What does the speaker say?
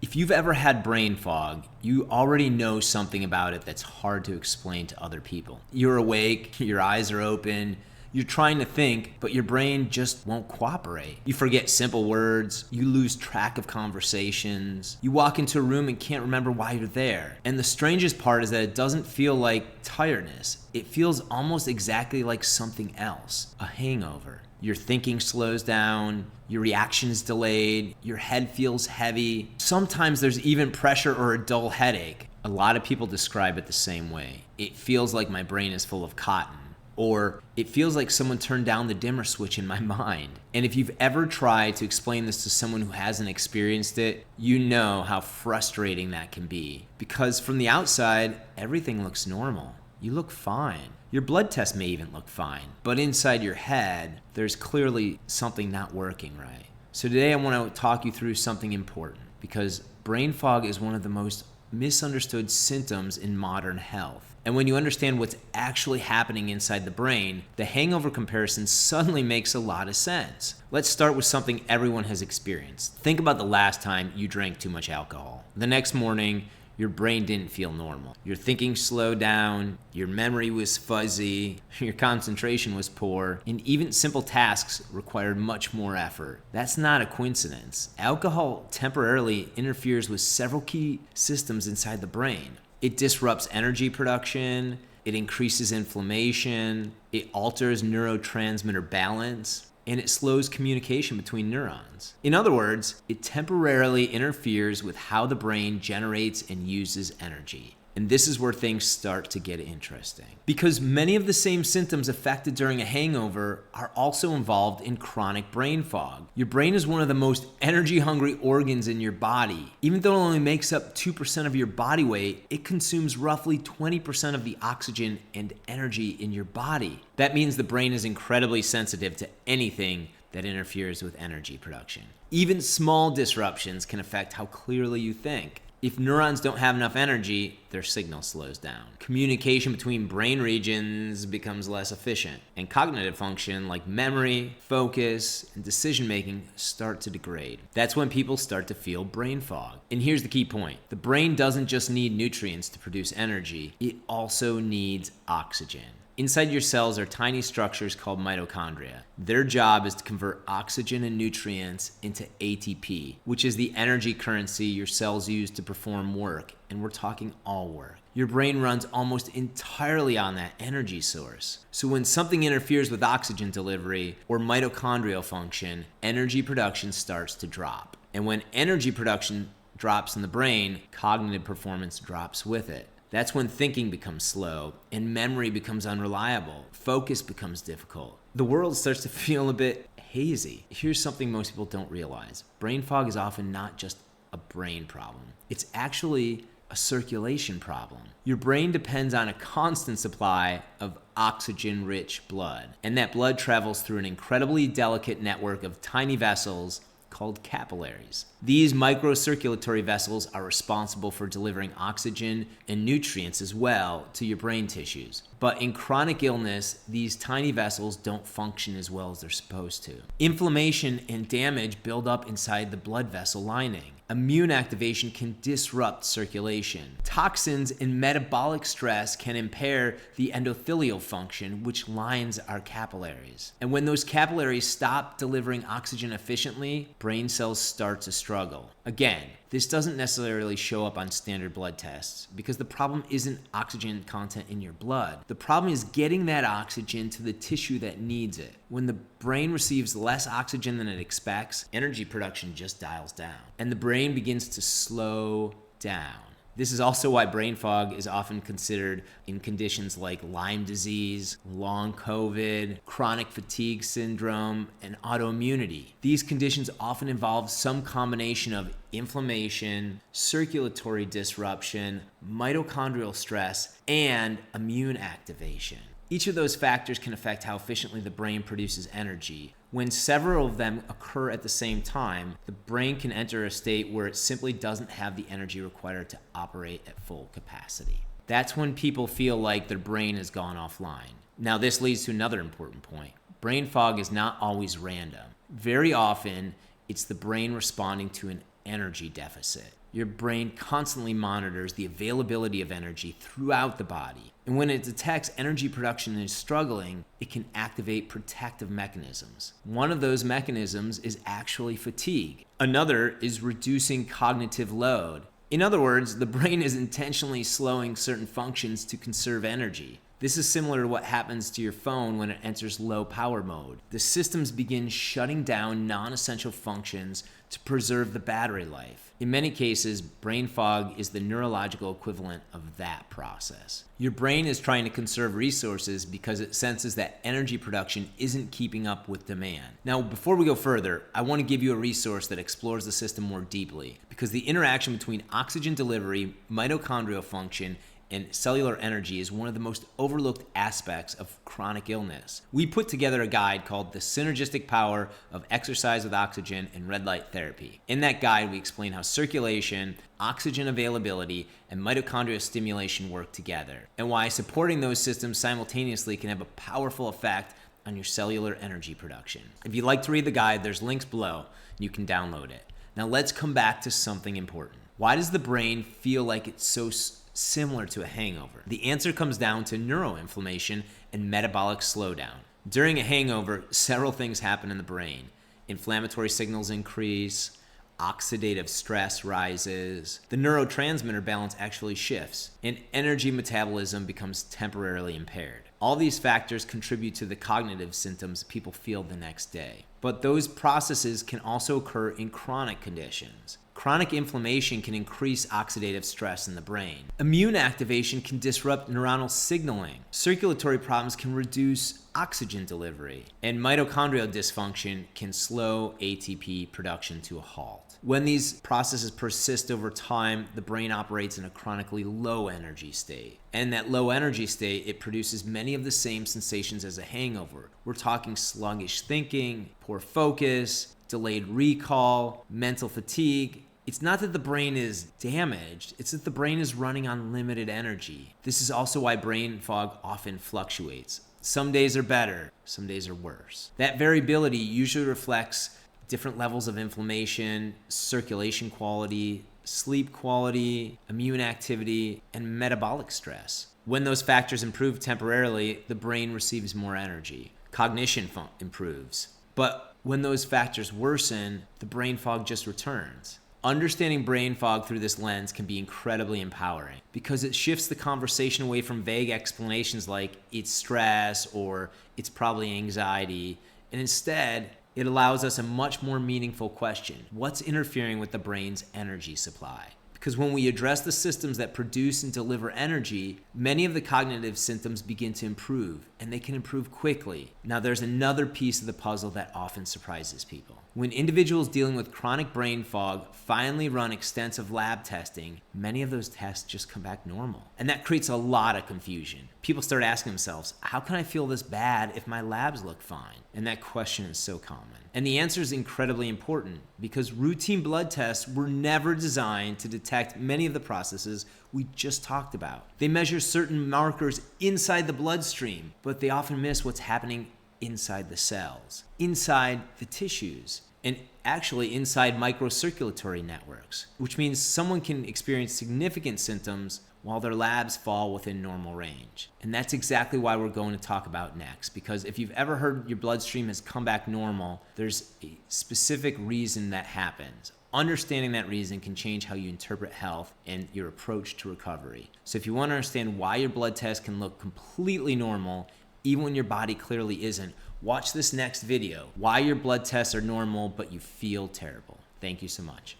If you've ever had brain fog, you already know something about it that's hard to explain to other people. You're awake, your eyes are open, you're trying to think, but your brain just won't cooperate. You forget simple words, you lose track of conversations, you walk into a room and can't remember why you're there. And the strangest part is that it doesn't feel like tiredness. It feels almost exactly like something else, a hangover. Your thinking slows down, your reaction is delayed, your head feels heavy. Sometimes there's even pressure or a dull headache. A lot of people describe it the same way. It feels like my brain is full of cotton. Or it feels like someone turned down the dimmer switch in my mind. And if you've ever tried to explain this to someone who hasn't experienced it, you know how frustrating that can be. Because from the outside, everything looks normal. You look fine. Your blood test may even look fine. But inside your head, there's clearly something not working right. So today I want to talk you through something important, because brain fog is one of the most misunderstood symptoms in modern health. And when you understand what's actually happening inside the brain, the hangover comparison suddenly makes a lot of sense. Let's start with something everyone has experienced. Think about the last time you drank too much alcohol. The next morning, your brain didn't feel normal. Your thinking slowed down, your memory was fuzzy, your concentration was poor, and even simple tasks required much more effort. That's not a coincidence. Alcohol temporarily interferes with several key systems inside the brain. It disrupts energy production, it increases inflammation, it alters neurotransmitter balance, and it slows communication between neurons. In other words, it temporarily interferes with how the brain generates and uses energy. And this is where things start to get interesting. Because many of the same symptoms affected during a hangover are also involved in chronic brain fog. Your brain is one of the most energy-hungry organs in your body. Even though it only makes up 2% of your body weight, it consumes roughly 20% of the oxygen and energy in your body. That means the brain is incredibly sensitive to anything that interferes with energy production. Even small disruptions can affect how clearly you think. If neurons don't have enough energy, their signal slows down. Communication between brain regions becomes less efficient, and cognitive function like memory, focus, and decision-making start to degrade. That's when people start to feel brain fog. And here's the key point. The brain doesn't just need nutrients to produce energy, it also needs oxygen. Inside your cells are tiny structures called mitochondria. Their job is to convert oxygen and nutrients into ATP, which is the energy currency your cells use to perform work, and we're talking all work. Your brain runs almost entirely on that energy source. So when something interferes with oxygen delivery or mitochondrial function, energy production starts to drop. And when energy production drops in the brain, cognitive performance drops with it. That's when thinking becomes slow and memory becomes unreliable. Focus becomes difficult. The world starts to feel a bit hazy. Here's something most people don't realize. Brain fog is often not just a brain problem. It's actually a circulation problem. Your brain depends on a constant supply of oxygen-rich blood, and that blood travels through an incredibly delicate network of tiny vessels called capillaries. These microcirculatory vessels are responsible for delivering oxygen and nutrients as well to your brain tissues. But in chronic illness, these tiny vessels don't function as well as they're supposed to. Inflammation and damage build up inside the blood vessel lining. Immune activation can disrupt circulation. Toxins and metabolic stress can impair the endothelial function, which lines our capillaries. And when those capillaries stop delivering oxygen efficiently, brain cells start to struggle. Again, this doesn't necessarily show up on standard blood tests because the problem isn't oxygen content in your blood. The problem is getting that oxygen to the tissue that needs it. When the brain receives less oxygen than it expects, energy production just dials down, and the brain begins to slow down. This is also why brain fog is often considered in conditions like Lyme disease, long COVID, chronic fatigue syndrome, and autoimmunity. These conditions often involve some combination of inflammation, circulatory disruption, mitochondrial stress, and immune activation. Each of those factors can affect how efficiently the brain produces energy. When several of them occur at the same time, the brain can enter a state where it simply doesn't have the energy required to operate at full capacity. That's when people feel like their brain has gone offline. Now, this leads to another important point. Brain fog is not always random. Very often, it's the brain responding to an energy deficit. Your brain constantly monitors the availability of energy throughout the body. And when it detects energy production is struggling, it can activate protective mechanisms. One of those mechanisms is actually fatigue. Another is reducing cognitive load. In other words, the brain is intentionally slowing certain functions to conserve energy. This is similar to what happens to your phone when it enters low power mode. The systems begin shutting down non-essential functions to preserve the battery life. In many cases, brain fog is the neurological equivalent of that process. Your brain is trying to conserve resources because it senses that energy production isn't keeping up with demand. Now, before we go further, I want to give you a resource that explores the system more deeply, because the interaction between oxygen delivery, mitochondrial function, and cellular energy is one of the most overlooked aspects of chronic illness. We put together a guide called The Synergistic Power of Exercise with Oxygen and Red Light Therapy. In that guide, we explain how circulation, oxygen availability, and mitochondrial stimulation work together, and why supporting those systems simultaneously can have a powerful effect on your cellular energy production. If you'd like to read the guide, there's links below. You can download it. Now let's come back to something important. Why does the brain feel like it's so similar to a hangover? The answer comes down to neuroinflammation and metabolic slowdown. During a hangover, several things happen in the brain. Inflammatory signals increase, oxidative stress rises, the neurotransmitter balance actually shifts, and energy metabolism becomes temporarily impaired. All these factors contribute to the cognitive symptoms people feel the next day. But those processes can also occur in chronic conditions. Chronic inflammation can increase oxidative stress in the brain. Immune activation can disrupt neuronal signaling. Circulatory problems can reduce oxygen delivery. And mitochondrial dysfunction can slow ATP production to a halt. When these processes persist over time, the brain operates in a chronically low energy state. And that low energy state, it produces many of the same sensations as a hangover. We're talking sluggish thinking, poor focus, delayed recall, mental fatigue. It's not that the brain is damaged, it's that the brain is running on limited energy. This is also why brain fog often fluctuates. Some days are better, some days are worse. That variability usually reflects different levels of inflammation, circulation quality, sleep quality, immune activity, and metabolic stress. When those factors improve temporarily, the brain receives more energy. Cognition improves. But when those factors worsen, the brain fog just returns. Understanding brain fog through this lens can be incredibly empowering because it shifts the conversation away from vague explanations like it's stress or it's probably anxiety, and instead it allows us a much more meaningful question. What's interfering with the brain's energy supply? Because when we address the systems that produce and deliver energy, many of the cognitive symptoms begin to improve, and they can improve quickly. Now, there's another piece of the puzzle that often surprises people. When individuals dealing with chronic brain fog finally run extensive lab testing, many of those tests just come back normal. And that creates a lot of confusion. People start asking themselves, how can I feel this bad if my labs look fine? And that question is so common. And the answer is incredibly important because routine blood tests were never designed to detect many of the processes we just talked about. They measure certain markers inside the bloodstream, but they often miss what's happening inside the cells, inside the tissues, and actually inside microcirculatory networks, which means someone can experience significant symptoms while their labs fall within normal range. And that's exactly why we're going to talk about next, because if you've ever heard your bloodstream has come back normal, there's a specific reason that happens. Understanding that reason can change how you interpret health and your approach to recovery. So if you want to understand why your blood test can look completely normal, even when your body clearly isn't, watch this next video, why your blood tests are normal but you feel terrible. Thank you so much.